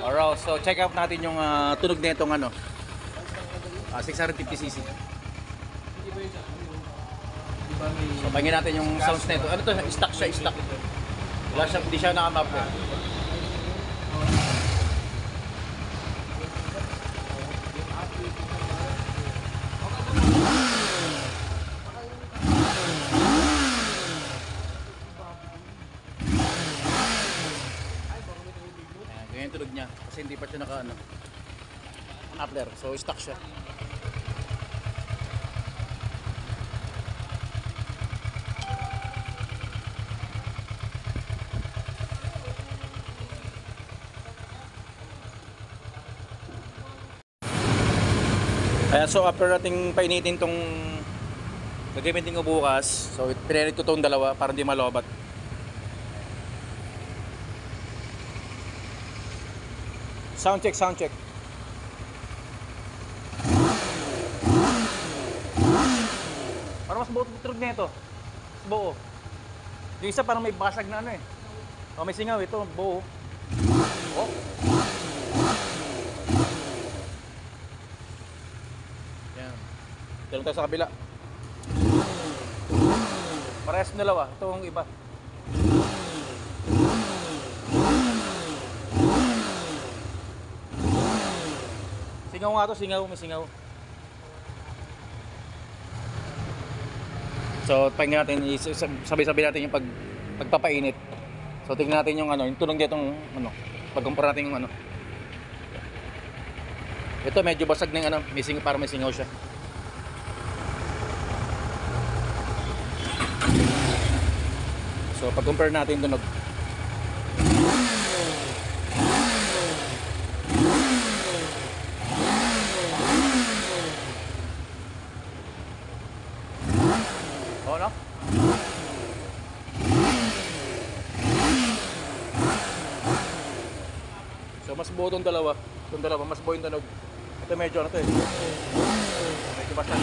Alright, so check out natin yung tunog na itong 650cc. So pahingin natin yung sounds nito. Ano to? Stock siya, stock. Wala siya, hindi siya naka-muffler. Ganyan tunog niya kasi hindi pa siya naka-muffler. So stock siya. So after nating painitin tong gagamitin ko bukas, so pinainit ko tong dalawa para hindi malobat. Sound check, sound check. Parang mas buo tunog na ito. Mas buo. Yung isa parang may basag na Oh, may singaw ito, buo. Oh. Dito tayo sa kabila. Parehas na dalawa. Ito ang iba. Singaw nga to, singaw. May singaw. So, pahingin natin, sabay-sabay natin yung pagpapainit. So, tingnan natin yung yung tunog nitong pag-compare natin yung Ito medyo basag ng para may singaw siya. So pag-compare natin tunog. Oh, no? So mas buo itong dalawa. Mas buo yung tunog. Ito medyo medyo basag.